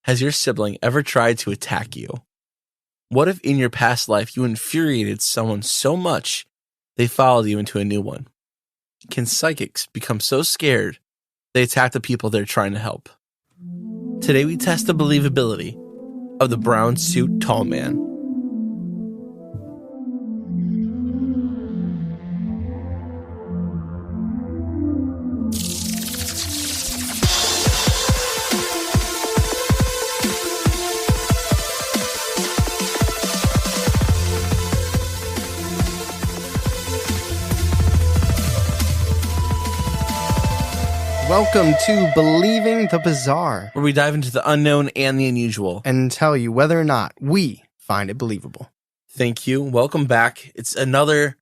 Has your sibling ever tried to attack you? What if in your past life you infuriated someone so much they followed you into a new one? Can psychics become so scared they attack the people they're trying to help? Today we test the believability of the brown suit tall man. Welcome to Believing the Bizarre, where we dive into the unknown and the unusual and tell you whether or not we find it believable. Thank you. Welcome back. It's another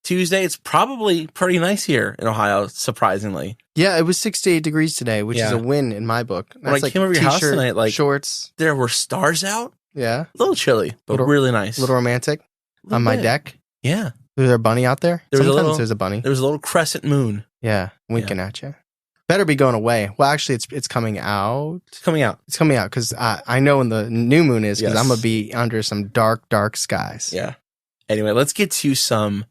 Tuesday. It's probably pretty nice here in Ohio, surprisingly. Yeah, it was 68 degrees today, which is a win in my book. That's when I came over your house tonight, shorts. There were stars out. Yeah. A little chilly, but really nice. A little romantic on my deck. Yeah. Was there a bunny out there? Sometimes there's a bunny. There was a little crescent moon. Yeah, winking at you. Better be going away. Well, actually, it's coming out. It's coming out. It's coming out because I know when the new moon is because I'm going to be under some dark, dark skies. Yeah. Anyway, let's get to some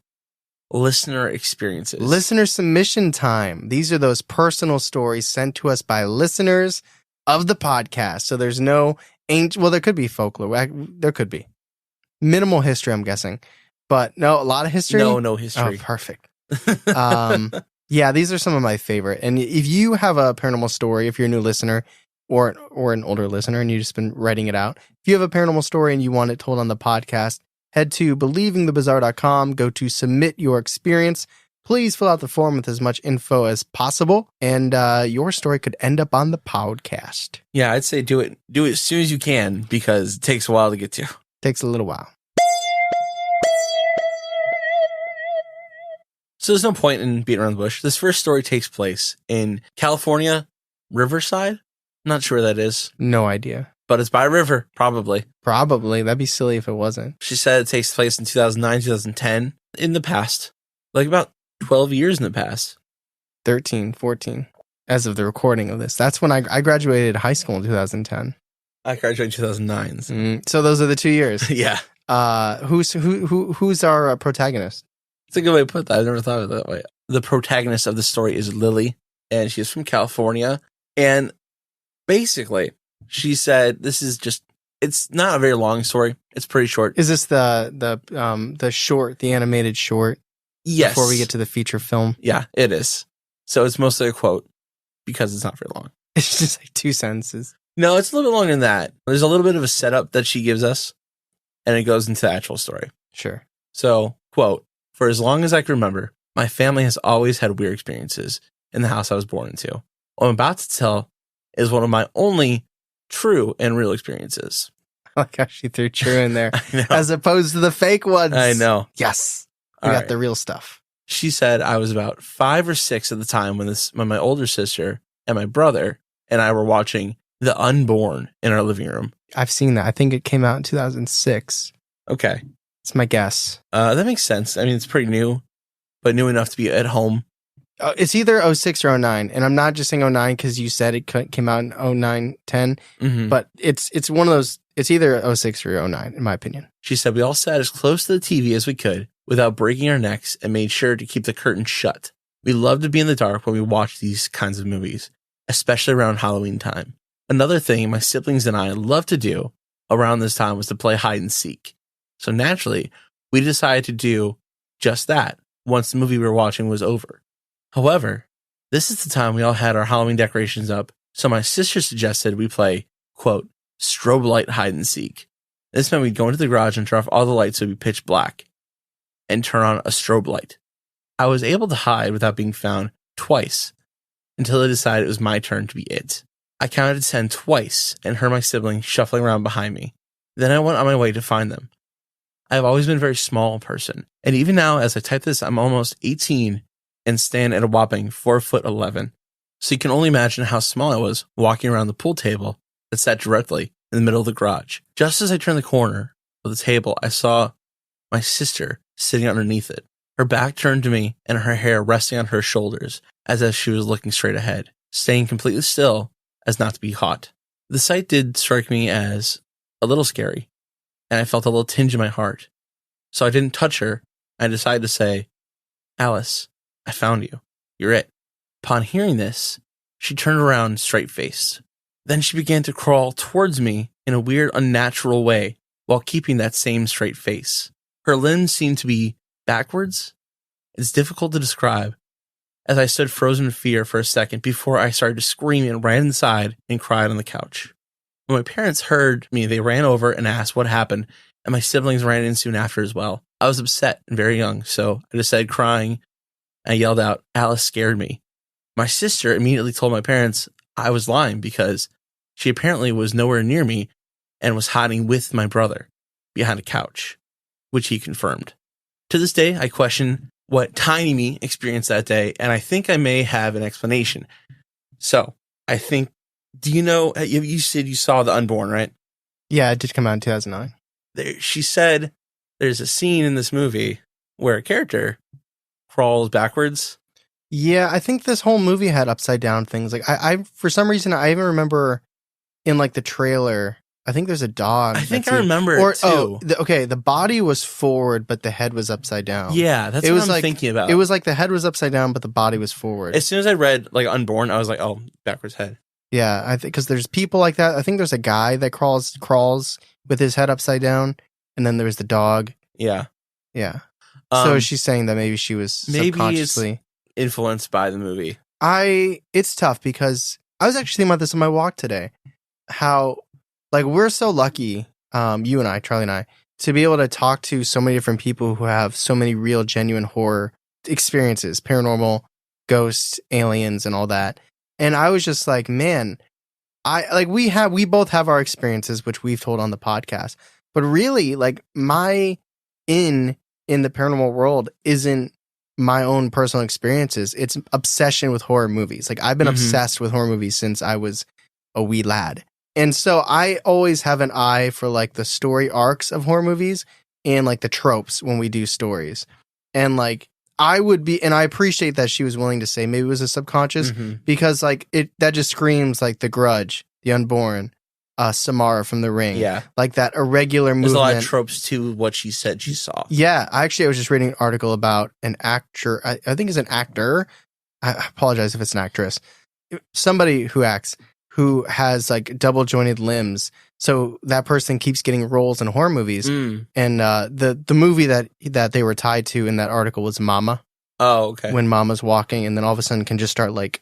listener experiences. Listener submission time. These are those personal stories sent to us by listeners of the podcast. So there's no ancient, well, there could be folklore. There could be. Minimal history, I'm guessing. But no, a lot of history? No history. Oh, perfect. Yeah, these are some of my favorite. And if you have a paranormal story, if you're a new listener or an older listener and you've just been writing it out, if you have a paranormal story and you want it told on the podcast, head to believingthebizarre.com, go to submit your experience. Please fill out the form with as much info as possible, and your story could end up on the podcast. Yeah, I'd say do it as soon as you can because it takes a while to get to. Takes a little while. So there's no point in beating around the bush. This first story takes place in California, Riverside. I'm not sure where that is. No idea. But it's by a river, probably. Probably. That'd be silly if it wasn't. She said it takes place in 2009, 2010. In the past. Like about 12 years in the past. 13, 14. As of the recording of this. That's when I graduated high school in 2010. I graduated in 2009. So those are the 2 years. Yeah. Who's our protagonist? It's a good way to put that. I never thought of it that way. The protagonist of the story is Lily, and she's from California. And basically, she said this is just, it's not a very long story. It's pretty short. Is this the short, the animated short? Yes. Before we get to the feature film? Yeah, it is. So it's mostly a quote because it's not very long. It's just like 2 sentences. No, it's a little bit longer than that. There's a little bit of a setup that she gives us, and it goes into the actual story. Sure. So, quote, "For as long as I can remember, my family has always had weird experiences in the house I was born into. What I'm about to tell is one of my only true and real experiences." I like how she threw true in there, as opposed to the fake ones. I know. Yes. We got the real stuff. She said I was about 5 or 6 at the time when my older sister and my brother and I were watching The Unborn in our living room. I've seen that. I think it came out in 2006. Okay. It's my guess. That makes sense. I mean, it's pretty new, but new enough to be at home. It's either 06 or 09, and I'm not just saying 09 because you said it came out in 09, 10, but it's one of those, it's either 06 or 09, in my opinion. She said we all sat as close to the TV as we could without breaking our necks and made sure to keep the curtain shut. We love to be in the dark when we watch these kinds of movies, especially around Halloween time. Another thing my siblings and I love to do around this time was to play hide and seek. So naturally, we decided to do just that once the movie we were watching was over. However, this is the time we all had our Halloween decorations up, so my sister suggested we play, quote, strobe light hide and seek. This meant we'd go into the garage and turn off all the lights so it'd be pitch black and turn on a strobe light. I was able to hide without being found twice until I decided it was my turn to be it. I counted to 10 twice and heard my siblings shuffling around behind me. Then I went on my way to find them. I have always been a very small person, and even now as I type this, I'm almost 18 and stand at a whopping 4'11". So you can only imagine how small I was walking around the pool table that sat directly in the middle of the garage. Just as I turned the corner of the table, I saw my sister sitting underneath it, her back turned to me and her hair resting on her shoulders as if she was looking straight ahead, staying completely still as not to be caught. The sight did strike me as a little scary, and I felt a little tinge in my heart. So I didn't touch her. I decided to say, Alice, I found you. You're it. Upon hearing this, she turned around straight-faced. Then she began to crawl towards me in a weird, unnatural way while keeping that same straight face. Her limbs seemed to be backwards. It's difficult to describe, as I stood frozen in fear for a second before I started to scream and ran inside and cried on the couch. When my parents heard me, they ran over and asked what happened, and my siblings ran in soon after as well. I was upset and very young, so I just started crying. I yelled out, Alice scared me. My sister immediately told my parents I was lying because she apparently was nowhere near me and was hiding with my brother behind a couch, which he confirmed. To this day, I question what Tiny Me experienced that day, and I think I may have an explanation. So, I think, do you know, you said you saw The Unborn, right? Yeah, it did come out in 2009. She said there's a scene in this movie where a character crawls backwards. Yeah, I think this whole movie had upside down things. Like I for some reason, I even remember in like the trailer, I think there's a dog. I think I remember it too. The body was forward, but the head was upside down. Yeah, that's what I'm thinking about. It was like the head was upside down, but the body was forward. As soon as I read like Unborn, I was like, oh, backwards head. Yeah, I think because there's people like that. I think there's a guy that crawls with his head upside down, and then there's the dog. Yeah. So she's saying that maybe she was subconsciously influenced by the movie. It's tough because I was actually thinking about this on my walk today. How, like, we're so lucky, you and I, Charlie and I, to be able to talk to so many different people who have so many real, genuine horror experiences, paranormal, ghosts, aliens, and all that. And I was just like, man, we both have our experiences, which we've told on the podcast. But really, like, my in the paranormal world isn't my own personal experiences. It's obsession with horror movies. Like, I've been obsessed with horror movies since I was a wee lad. And so I always have an eye for like the story arcs of horror movies and like the tropes when we do stories. And like, I appreciate that she was willing to say maybe it was a subconscious because like that just screams like The Grudge, The Unborn, Samara from The Ring. Yeah. Like that irregular movement. There's a lot of tropes to what she said she saw. Yeah. I was just reading an article about an actor. I think it's an actor. I apologize if it's an actress. Somebody who acts, who has like double jointed limbs. So that person keeps getting roles in horror movies. And the movie that they were tied to in that article was Mama. Oh, okay. When Mama's walking and then all of a sudden can just start like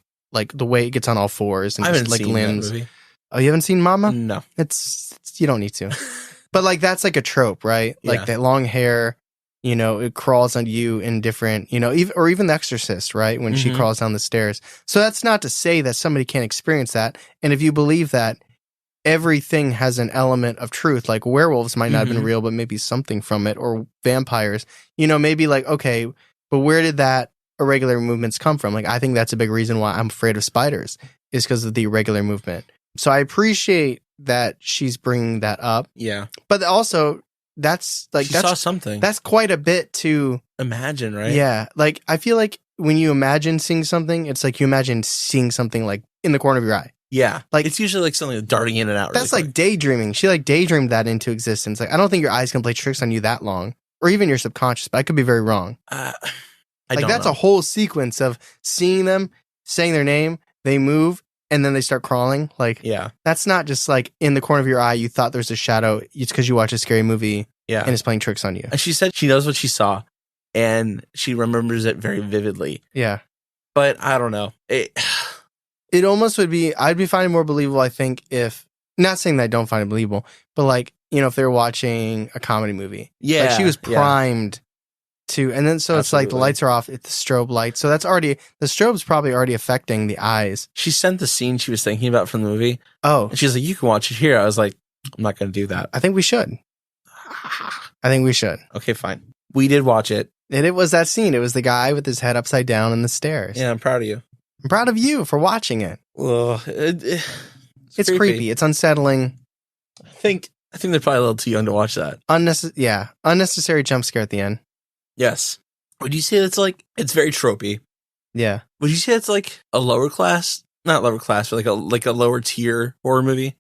the way it gets on all fours and I just like seen limbs. That movie. Oh, you haven't seen Mama? No. It's you don't need to. But like that's like a trope, right? Like that long hair, you know, it crawls on you in different, you know, even The Exorcist, right? When she crawls down the stairs. So that's not to say that somebody can't experience that. And if you believe that everything has an element of truth, like werewolves might not have been real, but maybe something from it, or vampires, you know, maybe like, okay, but where did that irregular movements come from? Like, I think that's a big reason why I'm afraid of spiders is because of the irregular movement. So I appreciate that she's bringing that up. Yeah. But also, that's like, she saw something. That's quite a bit to imagine, right? Yeah. Like, I feel like when you imagine seeing something, it's like you imagine seeing something like in the corner of your eye. Yeah. Like, it's usually like something darting in and out. That's really like daydreaming. She like daydreamed that into existence. Like, I don't think your eyes can play tricks on you that long, or even your subconscious, but I could be very wrong. That's a whole sequence of seeing them, saying their name, they move, and then they start crawling. Like, yeah, that's not just like in the corner of your eye, you thought there's a shadow. It's because you watch a scary movie and it's playing tricks on you. And she said she knows what she saw and she remembers it very vividly. Yeah. But I don't know. It almost would be, I'd be finding it more believable, I think, if, not saying that I don't find it believable, but like, you know, if they're watching a comedy movie. Yeah. Like she was primed to, and then so Absolutely. It's like the lights are off, it's the strobe light. So that's already, the strobe's probably already affecting the eyes. She sent the scene she was thinking about from the movie. Oh. And she's like, you can watch it here. I was like, I'm not going to do that. I think we should. Okay, fine. We did watch it. And it was that scene. It was the guy with his head upside down in the stairs. Yeah, I'm proud of you. I'm proud of you for watching it. Well, it's creepy. It's unsettling. I think they're probably a little too young to watch that. Unnecessary jump scare at the end. Yes. Would you say it's like, it's very tropey? Yeah. Would you say it's like a lower class, not lower class, but like a lower tier horror movie?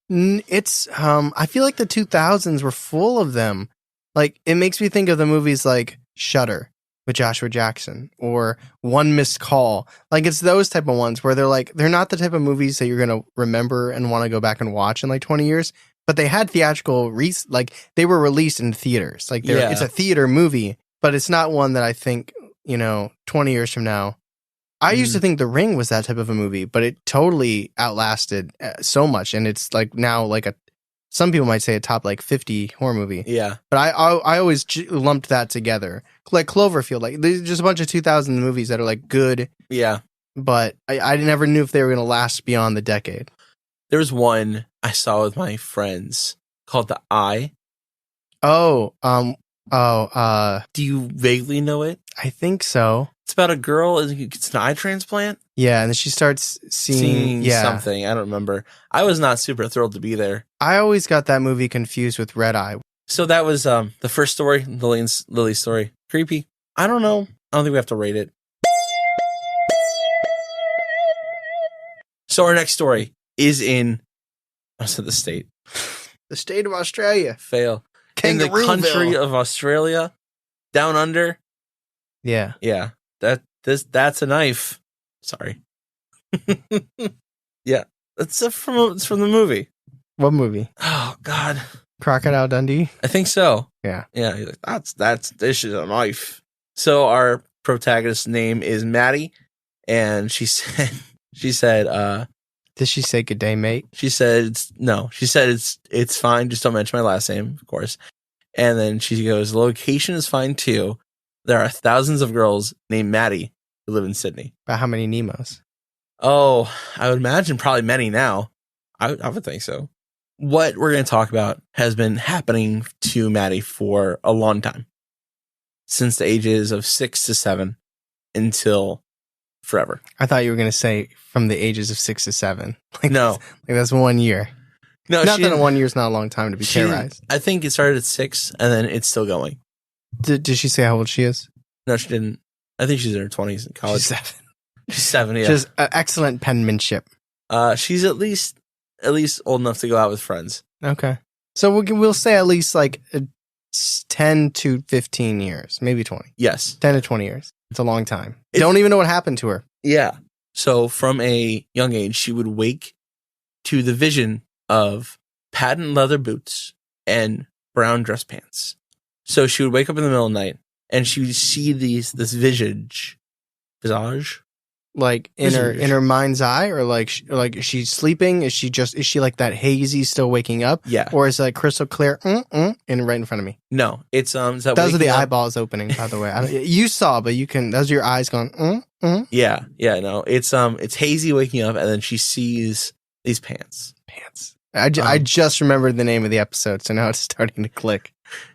It's I feel like the 2000s were full of them. Like, it makes me think of the movies like Shudder with Joshua Jackson or One Missed Call. Like, it's those type of ones where they're not the type of movies that you're going to remember and want to go back and watch in like 20 years, but they had theatrical like they were released in theaters. Like, it's a theater movie, but it's not one that I think, 20 years from now. I used to think The Ring was that type of a movie, but it totally outlasted so much, and it's like now like some people might say a top like 50 horror movie. Yeah, but I always lumped that together, like Cloverfield. Like, there's just a bunch of 2000 movies that are like good. Yeah, but I never knew if they were going to last beyond the decade. There was one I saw with my friends called The Eye. Do you vaguely know it? I think so. It's about a girl who gets an eye transplant. Yeah, and then she starts seeing something. I don't remember. I was not super thrilled to be there. I always got that movie confused with Red Eye. So that was the first story, Lily's story. Creepy. I don't know. I don't think we have to rate it. So our next story is in the state. The state of Australia. Fail. In the country of Australia. Down under. Yeah. Yeah. That's a knife. Sorry. Yeah. It's from the movie. What movie? Oh God. Crocodile Dundee? I think so. Yeah. Yeah. He's like, this is a knife. So our protagonist's name is Maddie, and she said did she say good day, mate? She said no. She said it's fine, just don't mention my last name, of course. And then she goes, the location is fine too. There are thousands of girls named Maddie who live in Sydney. About how many Nemos? Oh, I would imagine probably many now. I would think so. What we're going to talk about has been happening to Maddie for a long time. Since the ages of 6 to 7 until forever. I thought you were going to say from the ages of 6 to 7. No. That's 1 year. No, not that 1 year is not a long time to be terrorized. I think it started at 6 and then it's still going. Did she say how old she is? No, she didn't. I think she's in her 20s in college. She's 7. She's 7, yeah. She has excellent penmanship. She's at least old enough to go out with friends. Okay. So we'll say at least like 10 to 15 years, maybe 20. Yes. 10 to 20 years. It's a long time. Don't even know what happened to her. Yeah. So from a young age, she would wake to the vision of patent leather boots and brown dress pants. So she would wake up in the middle of the night and she would see this visage. Like in her mind's eye, or like she's sleeping? Is she like that hazy, still waking up? Yeah. Or is it like crystal clear and right in front of me? No, it's those are the eyeballs opening, by the way. You saw, but you can. Those are your eyes going. Yeah. No, it's hazy waking up, and then she sees these pants. I just remembered the name of the episode, so now it's starting to click.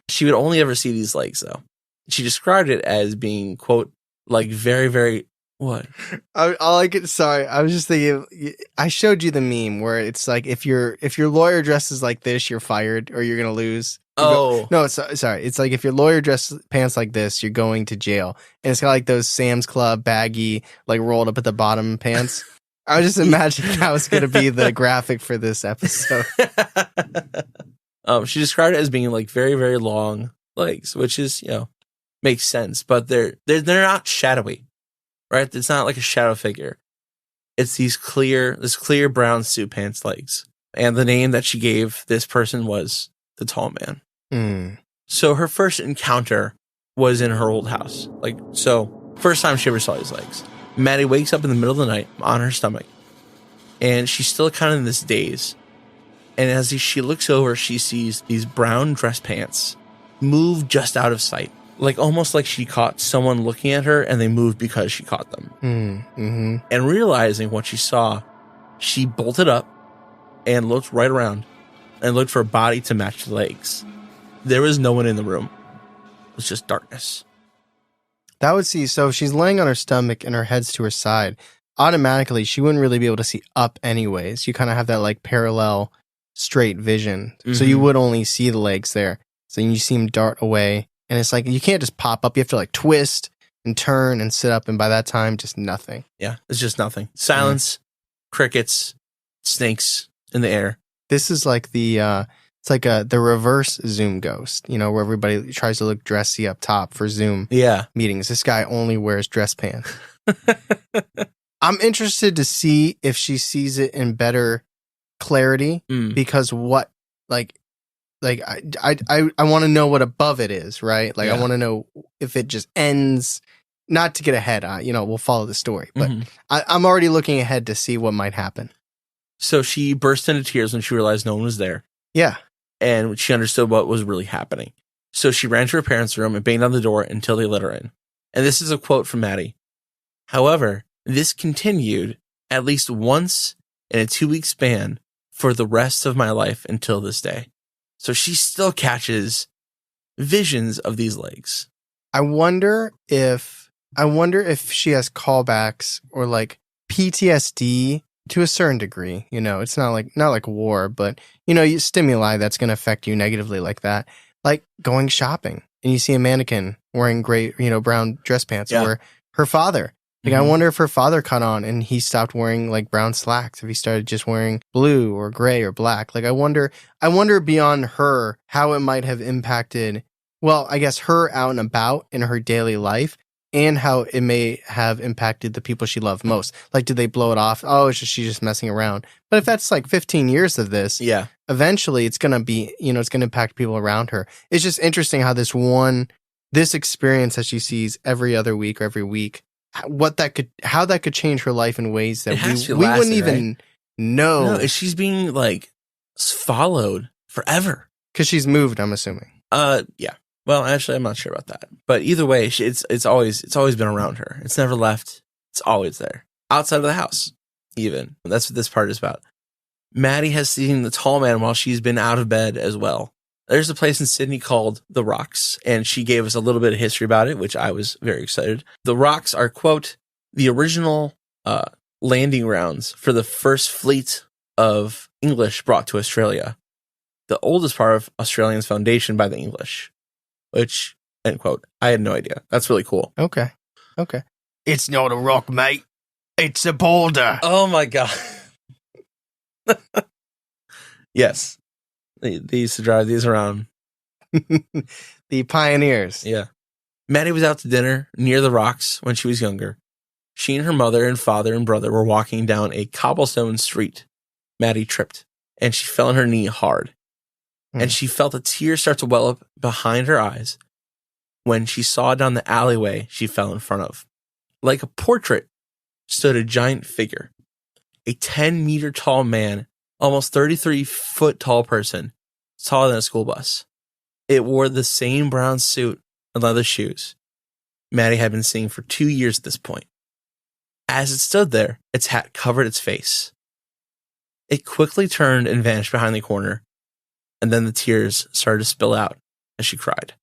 She would only ever see these legs, though. She described it as being, quote, like very, very. What? Sorry, I was just thinking. I showed you the meme where it's like if your lawyer dresses like this, you're fired or you're gonna lose. Sorry. It's like if your lawyer dresses pants like this, you're going to jail. And it's got like those Sam's Club baggy, like rolled up at the bottom pants. I was just imagining that was gonna be the graphic for this episode. She described it as being like very, very long legs, which is makes sense, but they're not shadowy. Right? It's not like a shadow figure. It's this clear brown suit pants legs. And the name that she gave this person was the Tall Man. So her first encounter was in her old house. First time she ever saw these legs. Maddie wakes up in the middle of the night on her stomach. And she's still kind of in this daze. And as she looks over, she sees these brown dress pants move just out of sight. Like almost like she caught someone looking at her and they moved because she caught them. And realizing what she saw, she bolted up and looked right around and looked for a body to match the legs. There was no one in the room. It was just darkness. That would see. So if she's laying on her stomach and her head's to her side, automatically she wouldn't really be able to see up anyways. You kind of have that like parallel straight vision. So you would only see the legs there. So you see them dart away. And it's like, you can't just pop up. You have to like twist and turn and sit up. And by that time, just nothing. Yeah, it's just nothing. Silence, crickets, snakes in the air. This is like the reverse Zoom ghost, where everybody tries to look dressy up top for Zoom meetings. This guy only wears dress pants. I'm interested to see if she sees it in better clarity because what I want to know what above it is, right? Like I want to know if it just ends, not to get ahead, we'll follow the story, but I'm already looking ahead to see what might happen. So she burst into tears when she realized no one was there. Yeah. And she understood what was really happening. So she ran to her parents' room and banged on the door until they let her in. And this is a quote from Maddie. However, this continued at least once in a 2-week span for the rest of my life until this day. So she still catches visions of these legs. I wonder if she has callbacks or like PTSD to a certain degree. It's not like war, but you stimuli that's going to affect you negatively like that. Like going shopping and you see a mannequin wearing gray, brown dress pants or her father. Like, I wonder if her father caught on and he stopped wearing like brown slacks, if he started just wearing blue or gray or black. Like, I wonder beyond her how it might have impacted, well, I guess her out and about in her daily life and how it may have impacted the people she loved most. Like, did they blow it off? Oh, she's just messing around. But if that's like 15 years of this, eventually it's going to be, it's going to impact people around her. It's just interesting how this experience that she sees every other week or every week, how that could change her life in ways that we wouldn't even know. No, she's being like followed forever because she's moved, I'm assuming. Yeah. Well, actually, I'm not sure about that. But either way, it's always been around her. It's never left. It's always there, outside of the house. Even that's what this part is about. Maddie has seen the tall man while she's been out of bed as well. There's a place in Sydney called The Rocks, and she gave us a little bit of history about it, which I was very excited. The Rocks are, quote, the original landing grounds for the first fleet of English brought to Australia. The oldest part of Australia's foundation by the English, which, end quote. I had no idea. That's really cool. Okay. It's not a rock, mate. It's a boulder. Oh, my God. Yes. They used to drive these around. The pioneers. Yeah. Maddie was out to dinner near the Rocks when she was younger. She and her mother and father and brother were walking down a cobblestone street. Maddie tripped, and she fell on her knee hard. And she felt a tear start to well up behind her eyes when she saw down the alleyway she fell in front of. Like a portrait stood a giant figure. A 10-meter tall man, almost 33-foot tall person, taller than a school bus. It wore the same brown suit and leather shoes Maddie had been seeing for 2 years at this point. As it stood there, its hat covered its face. It quickly turned and vanished behind the corner, and then the tears started to spill out as she cried.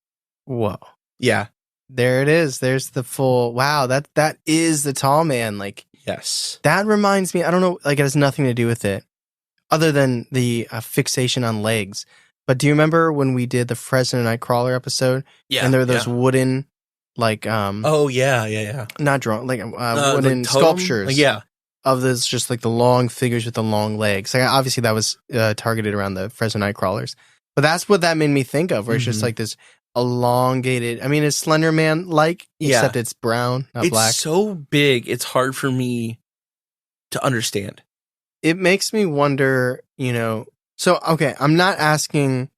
Whoa. Yeah. There it is. There's the full, wow, that is the tall man. Like, yes. That reminds me, I don't know, like it has nothing to do with it other than the fixation on legs. But do you remember when we did the Fresno Nightcrawler episode? Yeah. And there were those wooden, like, oh, yeah. Not drawn, like wooden like sculptures. Yeah. Of those, just like the long figures with the long legs. Like, obviously, that was targeted around the Fresno Nightcrawlers. But that's what that made me think of, where it's just like this elongated, I mean, it's Slender Man-like, except it's brown, not black. It's so big, it's hard for me to understand. It makes me wonder, so, okay, I'm not asking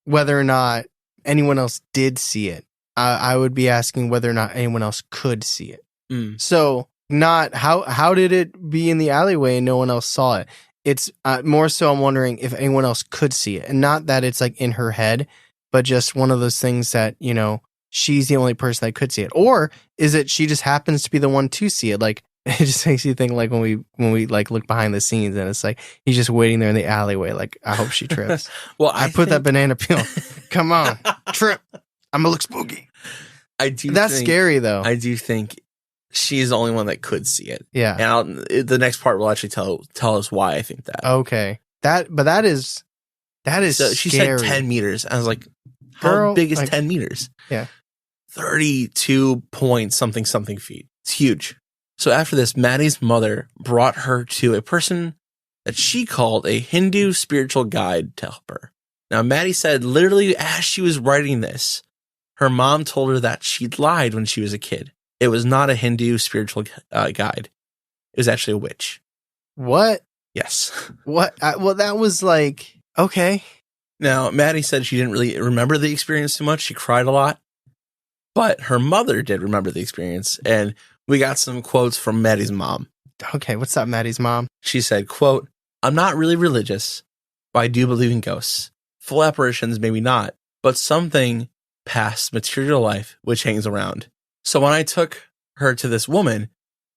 whether or not anyone else did see it. I would be asking whether or not anyone else could see it. So, not how did it be in the alleyway and no one else saw it? It's more so I'm wondering if anyone else could see it. And not that it's like in her head, but just one of those things that, she's the only person that could see it. Or is it she just happens to be the one to see it? Like, it just makes you think like when we like look behind the scenes and it's like he's just waiting there in the alleyway. Like, I hope she trips. Well, I put that banana peel. Come on, trip. I'm gonna look spooky. That's scary though. I do think she's the only one that could see it. Yeah. And the next part will actually tell us why I think that. Okay. That is so she scary. said 10 meters. I was like, how big is 10 meters? Yeah. 32 point something feet. It's huge. So after this, Maddie's mother brought her to a person that she called a Hindu spiritual guide to help her. Now, Maddie said literally as she was writing this, her mom told her that she'd lied when she was a kid. It was not a Hindu spiritual guide. It was actually a witch. What? Yes. What? Well, that was like, okay. Now, Maddie said she didn't really remember the experience too much. She cried a lot. But her mother did remember the experience. And we got some quotes from Maddie's mom. Okay, what's up, Maddie's mom? She said, quote, "I'm not really religious, but I do believe in ghosts. Full apparitions, maybe not, but something past material life which hangs around. So when I took her to this woman,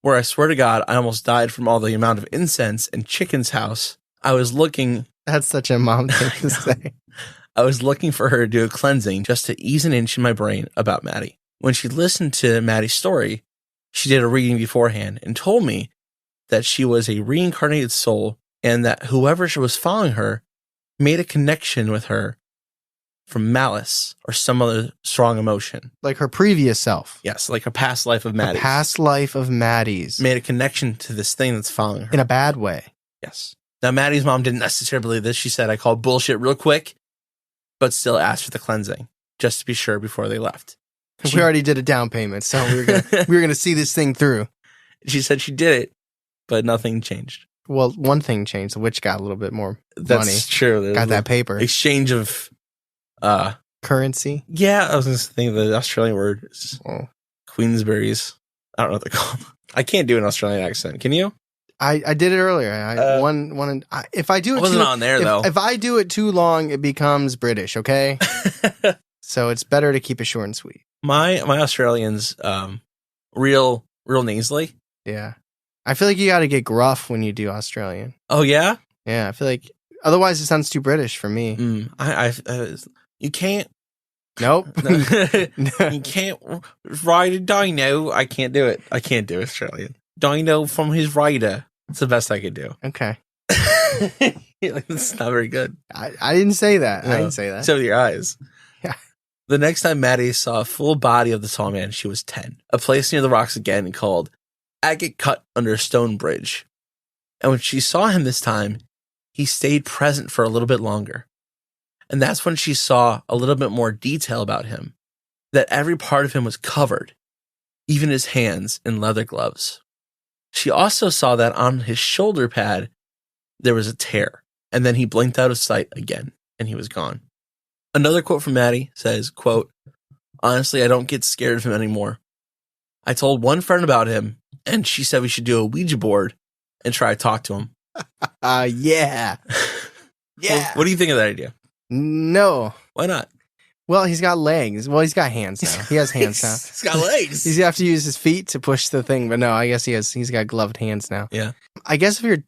where I swear to God, I almost died from all the amount of incense in Chicken's house, I was looking..." That's such a mom thing to say. "I was looking for her to do a cleansing just to ease an inch in my brain about Maddie. When she listened to Maddie's story, she did a reading beforehand and told me that she was a reincarnated soul and that whoever was following her made a connection with her from malice or some other strong emotion." Like her previous self. Yes, like a past life of Maddie's. A past life of Maddie's. Made a connection to this thing that's following her. In a bad way. Yes. Now, Maddie's mom didn't necessarily believe this. She said, "I called bullshit real quick, but still asked for the cleansing, just to be sure before they left." We already did a down payment, so we were gonna see this thing through. She said she did it, but nothing changed. Well, one thing changed. The witch got a little bit more money. That's true. There's Got that paper. Exchange of Currency. Yeah, I was going to think the Australian word is Oh. Queensberries. I don't know what they're called. I can't do an Australian accent. Can you? I did it earlier. If I do it, I wasn't on there though. If I do it too long, it becomes British. Okay, so it's better to keep it short and sweet. My Australian's real nasally. Yeah, I feel like you got to get gruff when you do Australian. Oh yeah, yeah. I feel like otherwise it sounds too British for me. You can't. Nope. You can't ride a dino. I can't do it. I can't do Australian. Dino from his rider. It's the best I could do. Okay. It's not very good. I didn't say that. No, I didn't say that. Except with your eyes. Yeah. The next time Maddie saw a full body of the tall man, she was 10. A place near the rocks again called Agate Cut under a stone bridge. And when she saw him this time, he stayed present for a little bit longer. And that's when she saw a little bit more detail about him. That every part of him was covered, even his hands in leather gloves. She also saw that on his shoulder pad, there was a tear. And then he blinked out of sight again, and he was gone. Another quote from Maddie says, quote, "Honestly, I don't get scared of him anymore. I told one friend about him, and she said we should do a Ouija board and try to talk to him." Yeah. Yeah. What do you think of that idea? No. Why not? Well, he's got legs. Well, he's got hands now. He has hands now. He's got legs. He's gonna have to use his feet to push the thing, but no, I guess he's got gloved hands now. Yeah. I guess if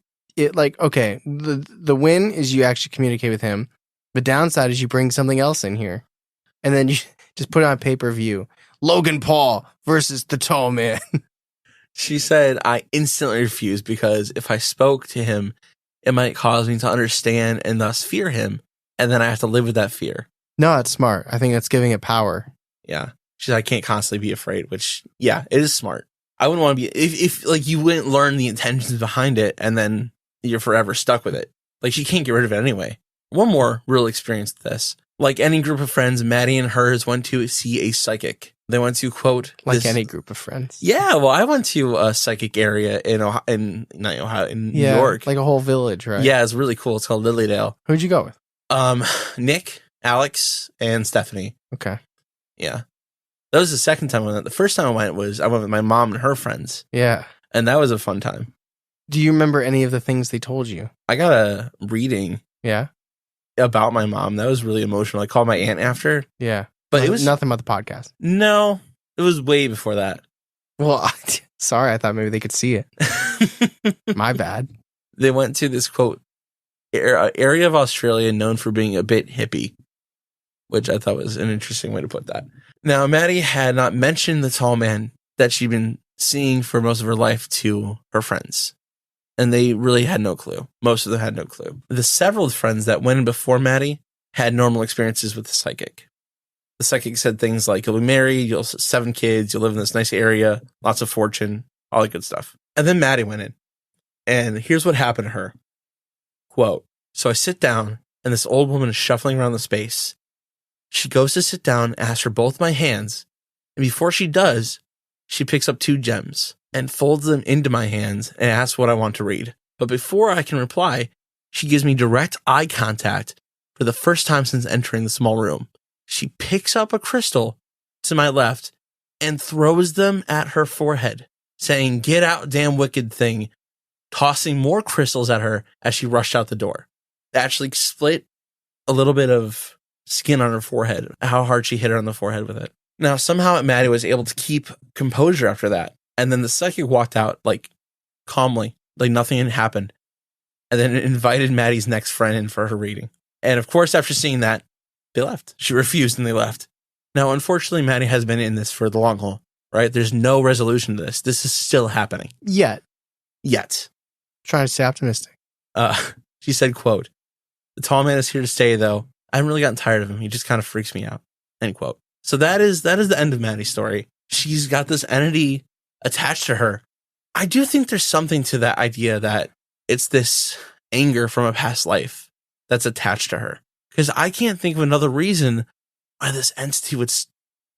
okay, the win is you actually communicate with him. The downside is you bring something else in here. And then you just put it on pay-per-view. Logan Paul versus the tall man. She said, "I instantly refused because if I spoke to him, it might cause me to understand and thus fear him. And then I have to live with that fear." No, that's smart. I think that's giving it power. Yeah. She said, "I can't constantly be afraid," which, yeah, it is smart. I wouldn't want to be, if like you wouldn't learn the intentions behind it and then you're forever stuck with it. Like she can't get rid of it anyway. One more real experience to this. Like any group of friends, Maddie and hers went to see a psychic. They went to, quote, like any group of friends. Yeah, well, I went to a psychic area in New York. Like a whole village, right? Yeah, it's really cool. It's called Lilydale. Who'd you go with? Nick, Alex, and Stephanie. Okay. Yeah. That was the second time I went. The first time I went with my mom and her friends. Yeah. And that was a fun time. Do you remember any of the things they told you? I got a reading. Yeah. About my mom. That was really emotional. I called my aunt after. Yeah. But it was nothing about the podcast. No, it was way before that. Well, sorry. I thought maybe they could see it. My bad. They went to this, quote, area of Australia known for being a bit hippie, which I thought was an interesting way to put that. Now, Maddie had not mentioned the tall man that she'd been seeing for most of her life to her friends. And they really had no clue. Most of them had no clue. The several friends that went in before Maddie had normal experiences with the psychic. The psychic said things like, "You'll be married, you'll have 7 kids, you'll live in this nice area, lots of fortune," all that good stuff. And then Maddie went in. And here's what happened to her. quote, "So I sit down, and this old woman is shuffling around the space. She goes to sit down, asks for both my hands, and before she does, she picks up 2 gems and folds them into my hands and asks what I want to read. But before I can reply, she gives me direct eye contact for the first time since entering the small room. She picks up a crystal to my left and throws them at her forehead, saying, 'Get out, damn wicked thing,' tossing more crystals at her as she rushed out the door. It actually split a little bit of skin on her forehead, how hard she hit her on the forehead with it. Now, somehow Maddie was able to keep composure after that. And then the psychic walked out, like, calmly, like nothing had happened. And then invited Maddie's next friend in for her reading. And of course, after seeing that, they left. She refused and they left. Now, unfortunately, Maddie has been in this for the long haul, right? There's no resolution to this. This is still happening. Yet. Trying to stay optimistic. She said, quote, "The tall man is here to stay, though. I haven't really gotten tired of him. He just kind of freaks me out." End quote. So that is the end of Maddie's story. She's got this entity attached to her. I do think there's something to that idea that it's this anger from a past life that's attached to her. Because I can't think of another reason why this entity would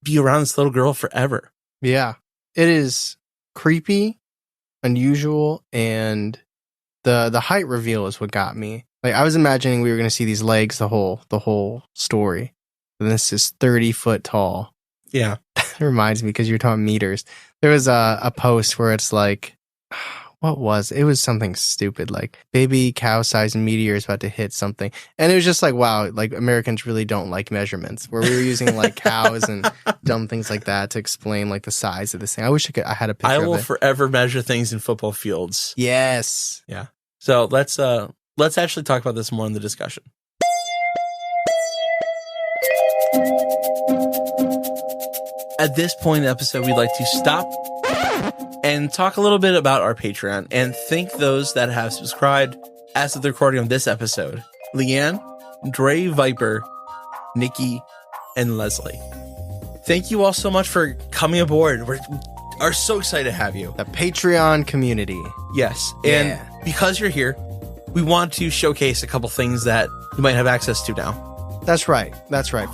be around this little girl forever. Yeah. It is creepy, unusual, and the height reveal is what got me. Like, I was imagining we were going to see these legs the whole story. And this is 30 foot tall. Yeah. It reminds me, because you're talking meters. There was a post where it's like, it was something stupid, like baby cow-sized meteor is about to hit something. And it was just like, wow, like Americans really don't like measurements, where we were using like cows and dumb things like that to explain like the size of this thing. I wish I had a picture of it. I will forever measure things in football fields. Yes. Yeah. So let's actually talk about this more in the discussion. At this point in the episode, we'd like to stop and talk a little bit about our Patreon and thank those that have subscribed as of the recording of this episode. Leanne, Dre Viper, Nikki, and Leslie. Thank you all so much for coming aboard. We are so excited to have you. The Patreon community. Yes. And because you're here, we want to showcase a couple things that you might have access to now. That's right.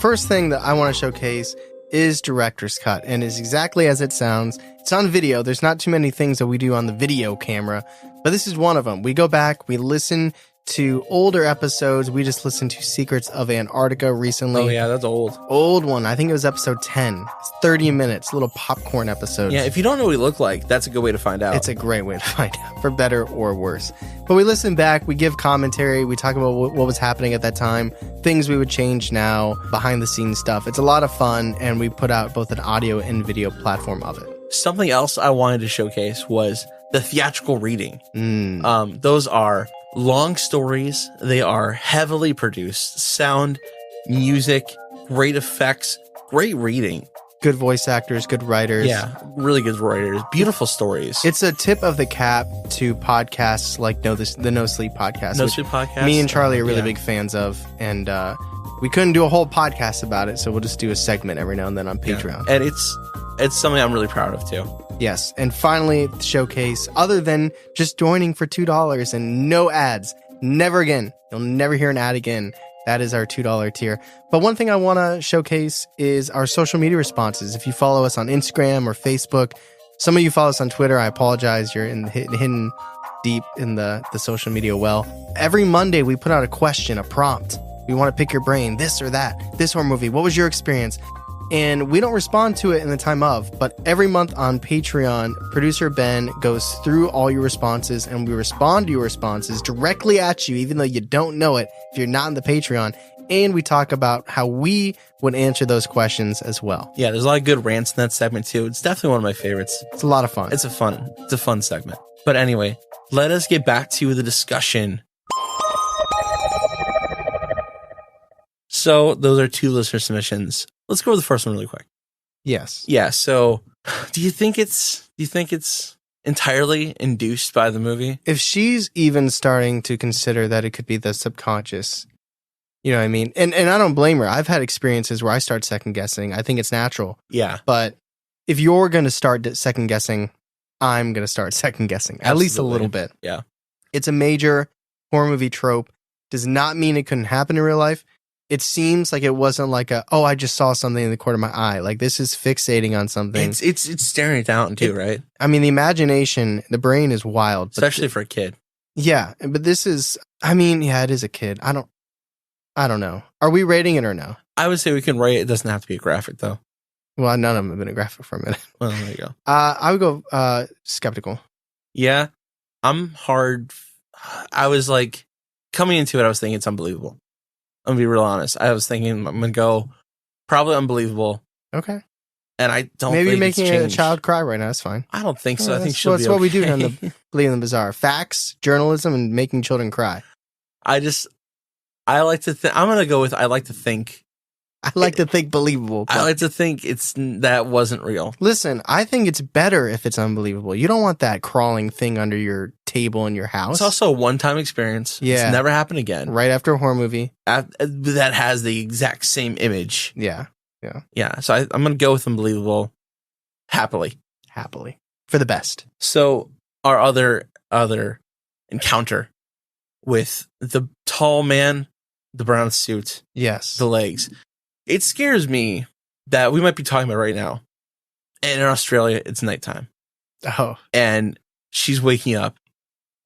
First thing that I want to showcase is Director's Cut, and is exactly as it sounds. It's on video. There's not too many things that we do on the video camera, but this is one of them. We go back, we listen to older episodes. We just listened to Secrets of Antarctica recently. Oh yeah, that's old. Old one. I think it was episode 10. It's 30 minutes, little popcorn episodes. Yeah, if you don't know what we look like, that's a good way to find out. It's a great way to find out, for better or worse. But we listen back, we give commentary, we talk about what was happening at that time, things we would change now, behind the scenes stuff. It's a lot of fun, and we put out both an audio and video platform of it. Something else I wanted to showcase was the theatrical reading. Those are long stories. They are heavily produced. Sound, music, great effects, great reading. Good voice actors, good writers. Yeah, really good writers. Beautiful stories. It's a tip of the cap to podcasts like the No Sleep podcast. No Sleep podcast. Me and Charlie are really big fans of. And we couldn't do a whole podcast about it, so we'll just do a segment every now and then on Patreon. Yeah. And it's something I'm really proud of, too. Yes. And finally, the showcase, other than just joining for $2 and no ads, never again. You'll never hear an ad again. That is our $2 tier. But one thing I want to showcase is our social media responses. If you follow us on Instagram or Facebook, some of you follow us on Twitter. I apologize. You're hidden deep in the social media well. Every Monday, we put out a question, a prompt. We want to pick your brain, this or that, this horror movie. What was your experience? And we don't respond to it in the time of, but every month on Patreon, producer Ben goes through all your responses, and we respond to your responses directly at you, even though you don't know it if you're not in the Patreon. And we talk about how we would answer those questions as well. Yeah, there's a lot of good rants in that segment too. It's definitely one of my favorites. It's a lot of fun. It's a fun segment. But anyway, let us get back to the discussion. So those are 2 listener submissions. Let's go with the first one really quick. Yes. Yeah. So, do you think it's entirely induced by the movie? If she's even starting to consider that it could be the subconscious, you know what I mean? And I don't blame her. I've had experiences where I start second guessing. I think it's natural. Yeah. But if you're going to start second guessing, I'm going to start second guessing, at least a little bit. Yeah. It's a major horror movie trope does not mean it couldn't happen in real life. It seems like it wasn't like I just saw something in the corner of my eye. Like this is fixating on something. It's staring it down too, right? I mean, the imagination, the brain is wild. Especially for a kid. Yeah, but this is, I mean, yeah, it is a kid. I don't know. Are we rating it or no? I would say we can rate it. It doesn't have to be a graphic though. Well, none of them have been a graphic for a minute. Well, there you go. I would go skeptical. Yeah, I'm hard. I was like, coming into it, I was thinking it's unbelievable. I'm going to be real honest. I was thinking I'm going to go probably unbelievable. Okay. And I don't Maybe you're think making a child cry right now. That's fine. I don't think so. Yeah, I think she'll be that's what we do okay. on the Believe in the Bizarre. Facts, journalism, and making children cry. I like to think, I'm going to go with, I like to think believable. I like to think that wasn't real. Listen, I think it's better if it's unbelievable. You don't want that crawling thing under your table in your house. It's also a one-time experience. Yeah. It's never happened again. Right after a horror movie. That has the exact same image. Yeah. Yeah. So I'm going to go with unbelievable happily. For the best. So our other encounter with the tall man, the brown suit, Yes. the legs. It scares me that we might be talking about right now. And in Australia, it's nighttime. Oh. And she's waking up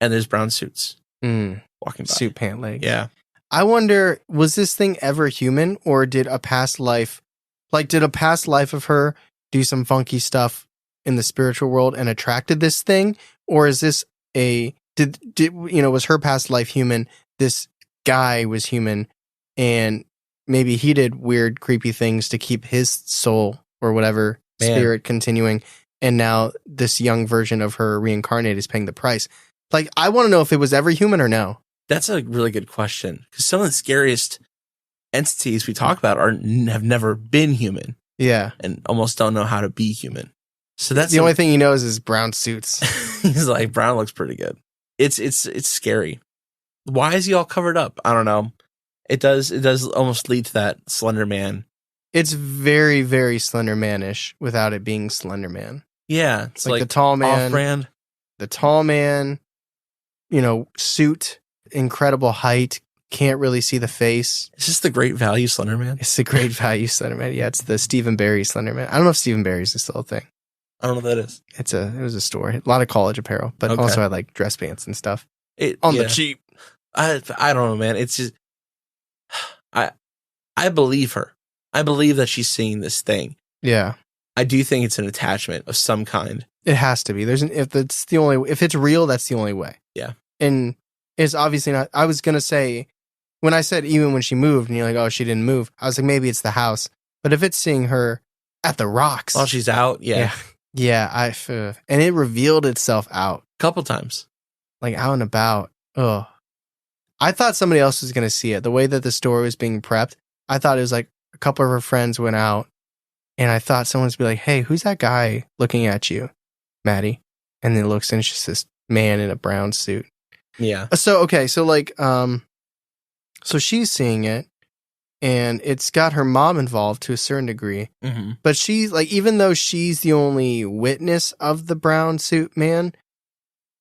and there's brown suits walking by. Suit pant legs. Yeah. I wonder, was this thing ever human, or did a past life of her do some funky stuff in the spiritual world and attracted this thing? Or is this was her past life human? This guy was human and maybe he did weird, creepy things to keep his soul or whatever spirit continuing. And now this young version of her reincarnated is paying the price. Like, I want to know if it was ever human or no. That's a really good question. Because some of the scariest entities we talk about have never been human. Yeah. And almost don't know how to be human. So that's the only thing he knows is brown suits. He's like, brown looks pretty good. It's scary. Why is he all covered up? I don't know. It does almost lead to that Slender Man. It's very, very Slender Man-ish without it being Slender Man. Yeah. It's like the tall man. Off-brand. The tall man, suit, incredible height, can't really see the face. Is this the Great Value Slender Man? It's the Great Value Slender Man. Yeah, it's the Stephen Barry Slender Man. I don't know if Stephen Barry's is still a thing. I don't know what that is. It was a store. A lot of college apparel, but also I like dress pants and stuff. The cheap. I don't know, man. It's just I believe her. I believe that she's seeing this thing. Yeah. I do think it's an attachment of some kind. It has to be. If it's real, that's the only way. Yeah. And it's obviously not. I was gonna say, when I said even when she moved, and you're like, oh, she didn't move. I was like, maybe it's the house. But if it's seeing her at the rocks while she's out, yeah. And it revealed itself out a couple times, like out and about. Oh, I thought somebody else was gonna see it. The way that the story was being prepped, I thought it was like a couple of her friends went out, and I thought someone's be like, hey, who's that guy looking at you, Maddie? And then looks, and it's just this man in a brown suit. Yeah. So so she's seeing it, and it's got her mom involved to a certain degree. Mm-hmm. But she's like, even though she's the only witness of the brown suit man,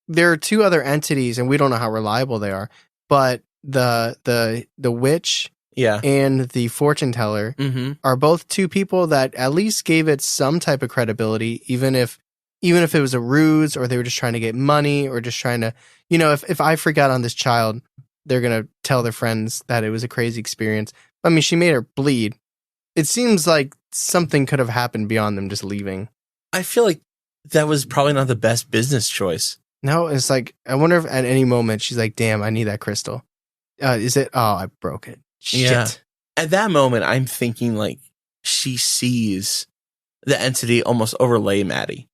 there are two other entities, and we don't know how reliable they are. But the witch, and the fortune teller are both two people that at least gave it some type of credibility, even if it was a ruse, or they were just trying to get money, or just trying to, if I freak out on this child, they're going to tell their friends that it was a crazy experience. I mean, she made her bleed. It seems like something could have happened beyond them just leaving. I feel like that was probably not the best business choice. No, it's like, I wonder if at any moment she's like, damn, I need that crystal. Is it? Oh, I broke it. Shit. Yeah. At that moment, I'm thinking like she sees the entity almost overlay Maddie.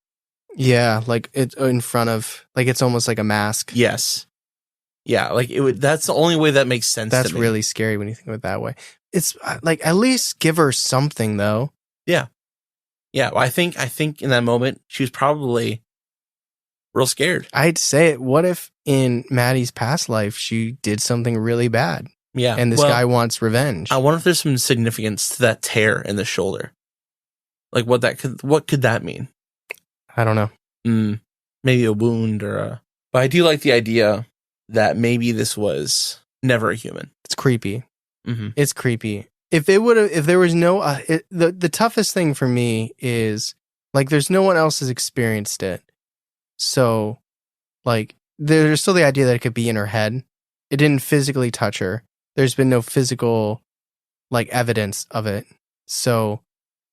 Yeah, like it's in front of, like it's almost like a mask. Yes. Yeah, like it would. That's the only way that makes sense. That's to me. really scary when you think of it that way. It's like, at least give her something though. Yeah. Yeah, well, I think in that moment she was probably real scared. I'd say it. What if in Maddie's past life she did something really bad? Yeah. And this guy wants revenge. I wonder if there's some significance to that tear in the shoulder. Like what could that mean? I don't know. Maybe a wound but I do like the idea that maybe this was Never a human. It's creepy. Mm-hmm. It's creepy. If there was no, the toughest thing for me is like, there's no one else has experienced it. So like, there's still the idea that it could be in her head. It didn't physically touch her. There's been no physical like evidence of it. So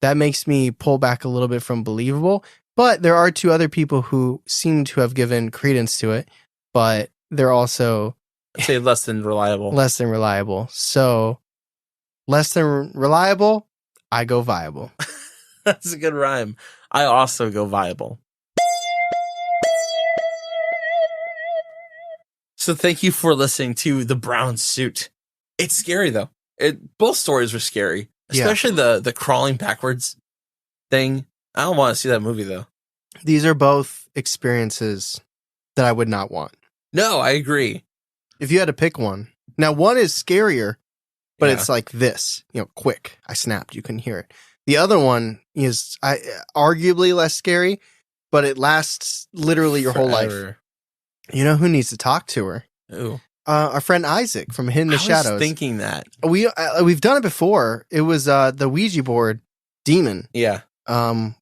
that makes me pull back a little bit from believable. But there are two other people who seem to have given credence to it, but they're also I'd say less than reliable. Less than reliable. So less than reliable, I go viable. That's a good rhyme. I also go viable. So thank you for listening to The Brown Suit. It's scary though. Both stories were scary, especially the crawling backwards thing. I don't want to see that movie though. These are both experiences that I would not want. No, I agree. If you had to pick one. Now, one is scarier, but it's like this, quick. I snapped. You couldn't hear it. The other one is arguably less scary, but it lasts literally your whole life. You know who needs to talk to her? Ooh. Our friend Isaac from Hidden in the Shadows. I was thinking that. We've done it before. It was the Ouija board demon. Yeah.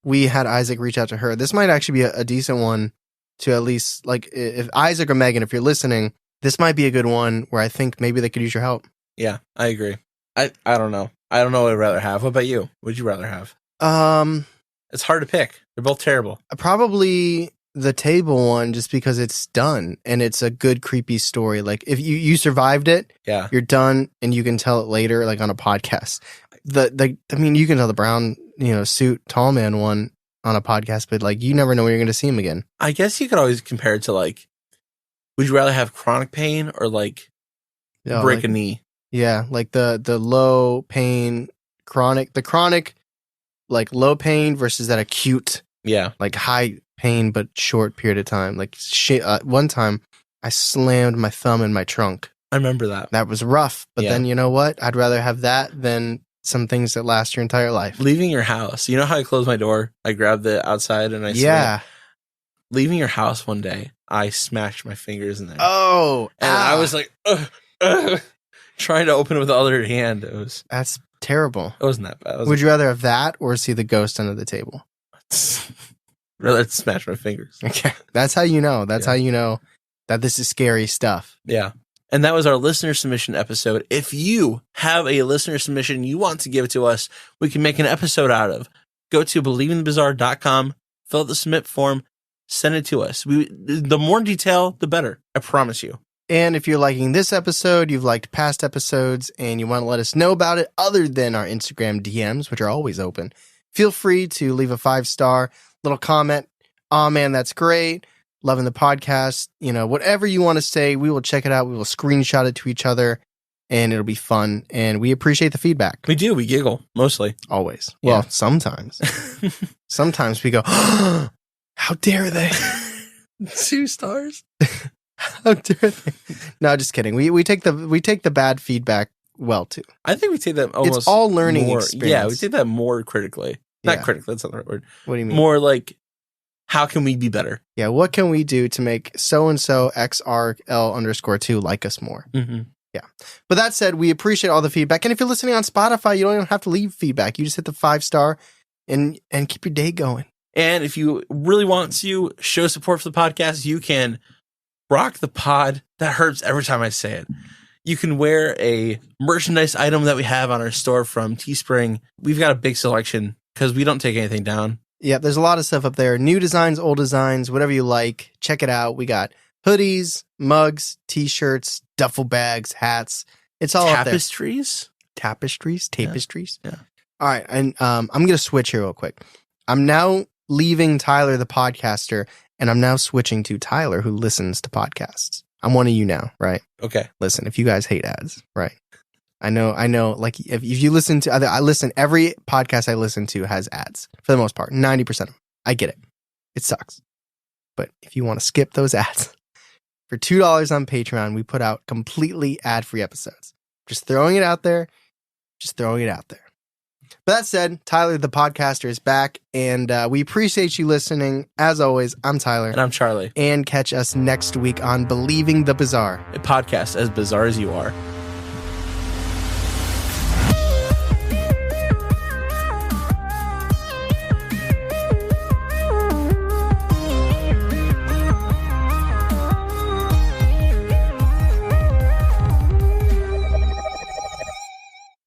We had Isaac reach out to her. This might actually be a decent one to at least, like, if Isaac or Megan, if you're listening, this might be a good one where I think maybe they could use your help. Yeah, I agree. I don't know. I don't know what I'd rather have. What about you? What would you rather have? It's hard to pick. They're both terrible. Probably the table one, just because it's done and it's a good creepy story. Like, if you survived it, you're done, and you can tell it later, like on a podcast. You can tell the brown suit tall man one on a podcast, but like, you never know when you're going to see him again. I guess you could always compare it to, like, would you rather have chronic pain or like break a knee? Yeah, like the low pain chronic, like low pain versus that acute, like high pain but short period of time. Like one time I slammed my thumb in my trunk. I remember that. That was rough, but then you know what? I'd rather have that than some things that last your entire life. Leaving your house. You know how I closed my door? I grabbed the outside and I slammed. Leaving your house one day, I smashed my fingers in there. Oh, and I was like, trying to open it with the other hand. That's terrible. It wasn't that bad. Would you rather have that or see the ghost under the table? Rather smash my fingers. Okay, that's how you know. That's how you know that this is scary stuff. Yeah. And that was our listener submission episode. If you have a listener submission you want to give to us, we can make an episode out of. Go to believingthebizarre.com, fill out the submit form, send it to us. The more detail, the better. I promise you. And if you're liking this episode, you've liked past episodes, and you want to let us know about it other than our Instagram DMs, which are always open, feel free to leave a 5-star little comment. Oh man, that's great. Loving the podcast. Whatever you want to say, we will check it out. We will screenshot it to each other, and it'll be fun. And we appreciate the feedback. We do. We giggle, mostly. Always. Yeah. Well, sometimes. Sometimes we go, how dare they? 2 stars? How dare they? No, just kidding. We take the bad feedback well, too. I think we take that almost it's all learning more, experience. Yeah, we take that more critically. Not critically, that's not the right word. What do you mean? More like, how can we be better? Yeah, what can we do to make so-and-so XRL_2 like us more? Mm-hmm. Yeah. But that said, we appreciate all the feedback. And if you're listening on Spotify, you don't even have to leave feedback. You just hit the 5-star and keep your day going. And if you really want to show support for the podcast, you can rock the pod. That hurts every time I say it. You can wear a merchandise item that we have on our store from Teespring. We've got a big selection because we don't take anything down. Yeah, there's a lot of stuff up there. New designs, old designs, whatever you like. Check it out. We got hoodies, mugs, t-shirts, duffel bags, hats. It's all tapestries. Tapestries. Yeah. All right, and I'm going to switch here real quick. I'm now leaving Tyler the podcaster, and I'm now switching to Tyler, who listens to podcasts. I'm one of you now, right? Okay. Listen, if you guys hate ads, right? I know, like, if you listen to, every podcast I listen to has ads, for the most part, 90% of them. I get it. It sucks. But if you want to skip those ads, for $2 on Patreon, we put out completely ad-free episodes. Just throwing it out there. But That said, Tyler, the podcaster, is back, and we appreciate you listening. As always, I'm Tyler. And I'm Charlie. And catch us next week on Believing the Bizarre, A podcast as bizarre as you are.